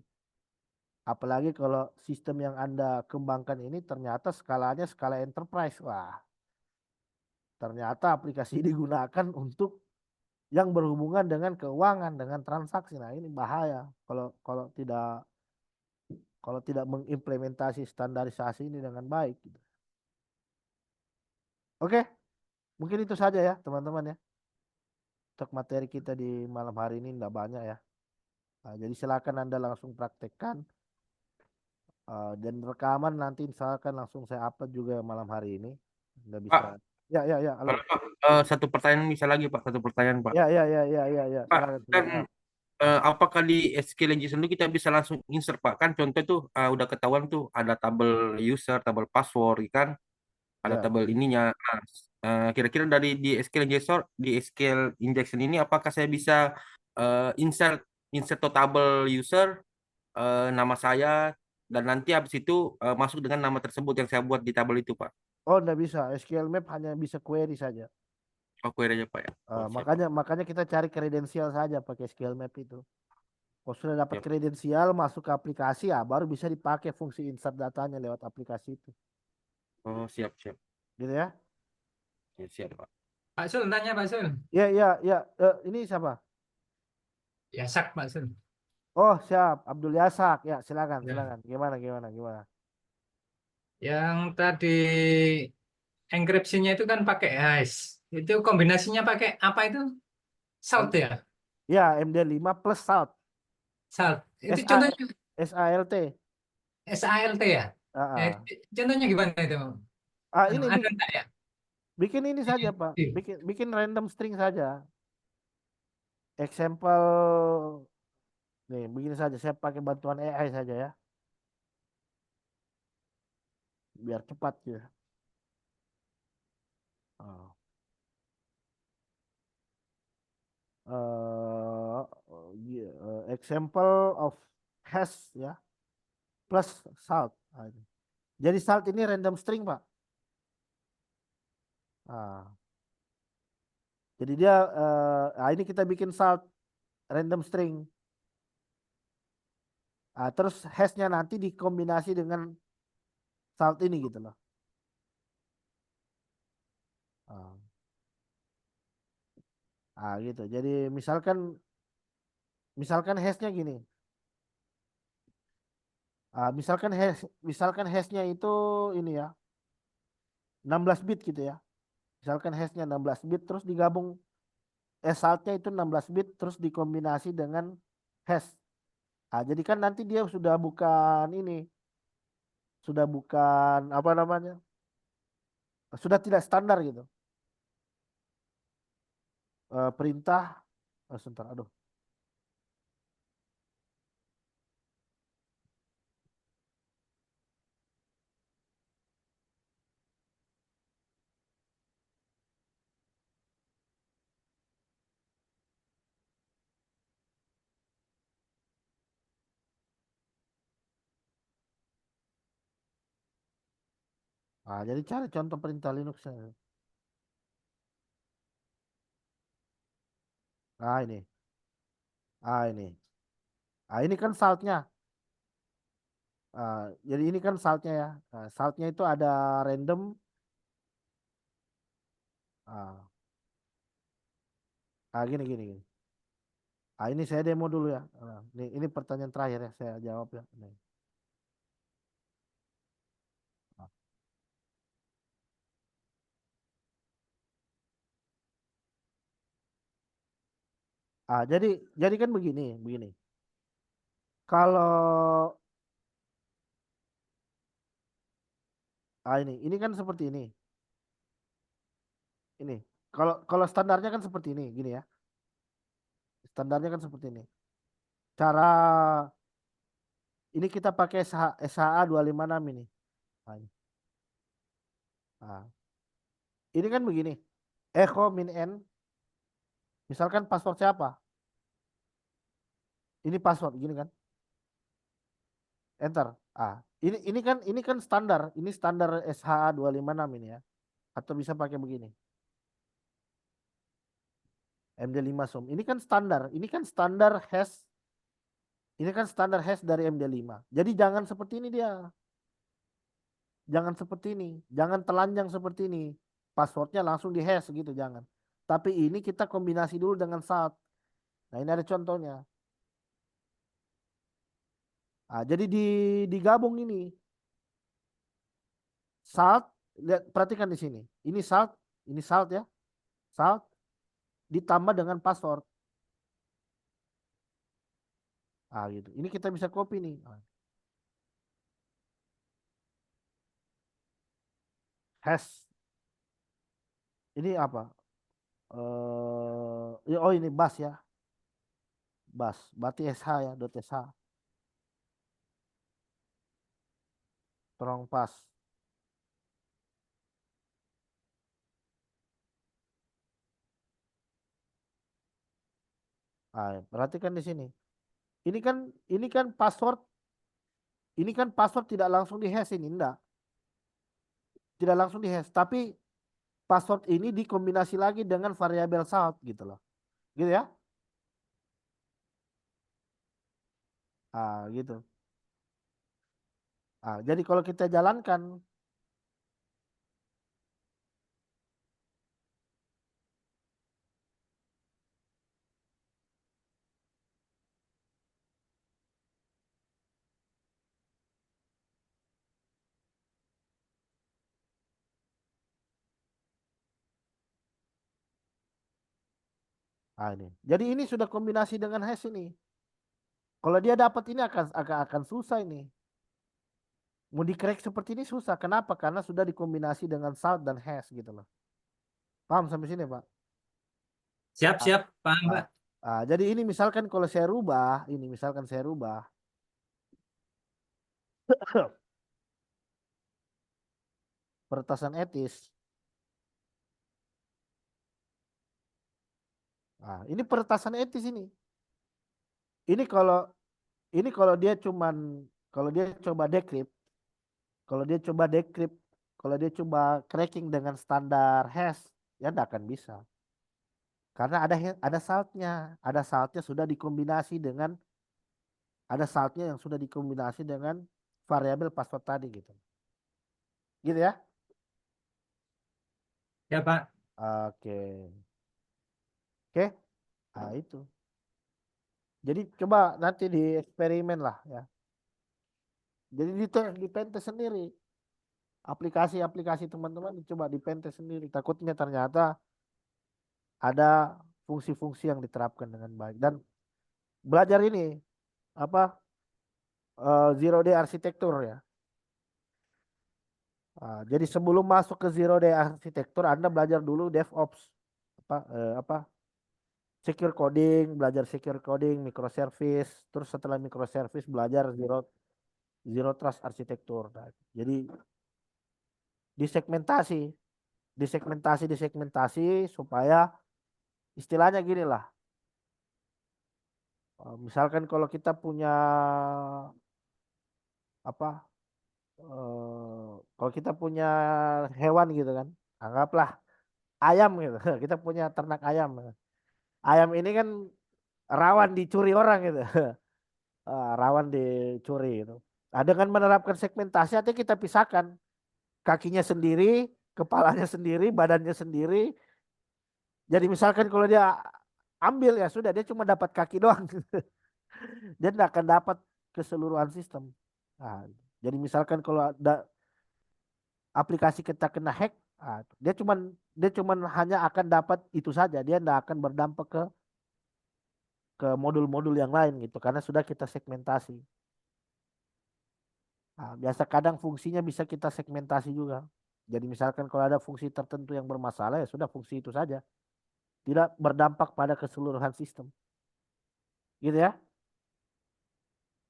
Apalagi kalau sistem yang Anda kembangkan ini ternyata skalanya skala enterprise. Wah, ternyata aplikasi digunakan untuk yang berhubungan dengan keuangan, dengan transaksi. Nah, ini bahaya kalau kalau tidak mengimplementasi standarisasi ini dengan baik gitu. Oke, Mungkin itu saja ya teman-teman ya. Untuk materi kita di malam hari ini enggak banyak ya. Nah, jadi silakan Anda langsung praktekkan. Dan rekaman nanti misalkan langsung saya upload juga malam hari ini. Anda bisa. Pak, Ya, ya, ya. Halo. kalau Pak, satu pertanyaan bisa lagi Pak, satu pertanyaan Pak. Ya, ya, ya, ya, ya, ya. Pak, Silakan, kan silakan. apakah di SQL Engine itu kita bisa langsung insert Pak? Kan contoh tuh udah ketahuan tuh ada tabel user, tabel password, kan? Ada Ya. tabel ininya. Nah, kira-kira dari di SQL Injection, di SQL Injection ini apakah saya bisa insert insert to tabel user, nama saya, dan nanti habis itu masuk dengan nama tersebut yang saya buat di tabel itu Pak? Oh, enggak bisa. SQL Map hanya bisa query saja. Oh, query aja Pak ya. Oh, siap Pak. Makanya kita cari kredensial saja pakai SQL Map itu. Kalau sudah dapat Siap. kredensial masuk ke aplikasi ya baru bisa dipakai fungsi insert datanya lewat aplikasi itu. Oh, siap, siap. Gitu ya. Ya, siap Pak. Pak Sul tanya Pak Sul. Ya, ya, ya. Ini siapa? Ya sak Pak Sul. Oh, siap. Abdul Yasak. Ya, silakan, Ya. silakan. Gimana, gimana, gimana? Yang tadi enkripsinya itu kan pakai hash. Itu kombinasinya pakai apa itu? Salt ya? Ya, MD5 plus salt. Salt. Itu SA, contohnya SALT. SALT ya? Ah, ah. Contohnya gimana itu? Ini Ada enggak ya? bikin ini saja, Pak. Iya. Bikin random string saja. Example nih, begini saja. Saya pakai bantuan AI saja ya. Biar cepat ya. Oh. Example of hash ya plus salt. Ini. Jadi salt ini random string Pak. Ah. Jadi dia ini kita bikin salt random string. Terus hashnya nanti dikombinasi dengan salt ini gitu loh. Gitu. Jadi misalkan hashnya gini. Misalkan hashnya itu ini ya 16 bit gitu ya. Misalkan hashnya 16 bit terus digabung saltnya itu 16 bit terus dikombinasi dengan hash. Jadi kan nanti dia sudah bukan apa namanya, sudah tidak standar gitu. Perintah, sebentar, aduh. Jadi cari contoh perintah Linux. Ini. Ini. Ini kan saltnya. Jadi ini kan saltnya ya. Saltnya itu ada random. Gini, gini, gini. Ini saya demo dulu ya. Ini pertanyaan terakhir ya saya jawab ya. Nih. Jadi kan begini, begini. Kalau ini kan seperti ini. Ini. Kalau standarnya kan seperti ini, gini ya. Standarnya kan seperti ini. Cara ini kita pakai SHA 256 ini. Ini. Ini kan begini. Echo min n. Misalkan password siapa? Ini password gini kan. Enter. Ini kan standar. Ini standar SHA 256 ini ya. Atau bisa pakai begini. MD5 SOM. Ini kan standar. Ini kan standar hash. Ini kan standar hash dari MD5. Jadi jangan seperti ini dia. Jangan seperti ini. Jangan telanjang seperti ini. Passwordnya langsung di hash gitu. Jangan. Tapi ini kita kombinasi dulu dengan salt. Nah ini ada contohnya. Jadi digabung ini. Salt. Lihat, perhatikan di sini. Ini salt. Ini salt ya. Salt ditambah dengan password. Ah gitu. Ini kita bisa copy nih. Hash. Ini apa? Oh ini bus ya. Bus. Berarti sh ya. .sh. Strong pass. Perhatikan di sini. Ini kan password. Ini kan password tidak langsung di hash ini, enggak. Tidak langsung di hash, tapi password ini dikombinasi lagi dengan variabel salt gitu loh. Gitu ya. Gitu. Jadi kalau kita jalankan ini. Jadi ini sudah kombinasi dengan hash ini. Kalau dia dapat ini akan susah ini. Mau di-crack seperti ini susah. Kenapa? Karena sudah dikombinasi dengan salt dan hash gitu loh. Paham sampai sini, Pak? Siap, paham, Pak. Jadi ini misalkan kalau saya rubah, ini misalkan saya rubah. Peretasan etis. Ini peretasan etis ini. Ini kalau dia coba decrypt, kalau dia coba decrypt, kalau dia coba cracking dengan standar hash, ya tidak akan bisa. Karena ada saltnya sudah dikombinasi dengan yang sudah dikombinasi dengan variabel password tadi gitu. Gitu ya? Ya, Pak. Oke. Oke. Itu. Jadi coba nanti di eksperimen lah ya. Jadi di pentest sendiri. Aplikasi-aplikasi teman-teman dicoba di pentest sendiri. Takutnya ternyata ada fungsi-fungsi yang diterapkan dengan baik. Dan belajar ini apa zero day arsitektur ya. Jadi sebelum masuk ke zero day arsitektur Anda belajar dulu DevOps apa secure coding, belajar secure coding, microservice, terus setelah microservice belajar zero trust arsitektur. Jadi disegmentasi, disegmentasi supaya istilahnya gini lah. Misalkan kalau kita punya apa kalau kita punya hewan gitu kan, anggaplah ayam gitu. Kita punya ternak ayam. Ayam ini kan rawan dicuri orang gitu. Rawan dicuri gitu. Dengan menerapkan segmentasi artinya kita pisahkan kakinya sendiri, kepalanya sendiri, badannya sendiri. Jadi misalkan kalau dia ambil ya sudah dia cuma dapat kaki doang. Dia tidak akan dapat keseluruhan sistem. Jadi misalkan kalau ada aplikasi kita kena hack, dia cuman hanya akan dapat itu saja. Dia tidak akan berdampak ke modul-modul yang lain gitu karena sudah kita segmentasi. Biasa kadang fungsinya bisa kita segmentasi juga. Jadi misalkan kalau ada fungsi tertentu yang bermasalah ya sudah fungsi itu saja. Tidak berdampak pada keseluruhan sistem. Gitu ya.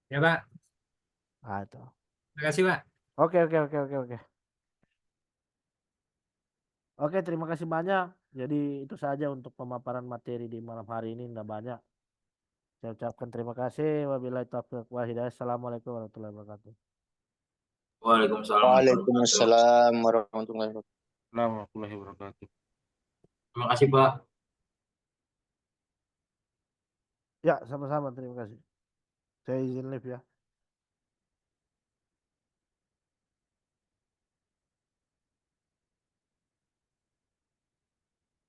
Ya, Pak. Itu. Terima kasih, Pak. Oke. Oke, terima kasih banyak. Jadi itu saja untuk pemaparan materi di malam hari ini, tidak banyak. Saya ucapkan terima kasih. Wabillahi taufiq wal hidayah. Assalamualaikum warahmatullahi wabarakatuh. Waalaikumsalam warahmatullahi wabarakatuh. Waalaikumsalam warahmatullahi wabarakatuh. Warahmatullahi wabarakatuh. Terima kasih, Pak. Ya, sama-sama. Terima kasih. Saya izin live ya.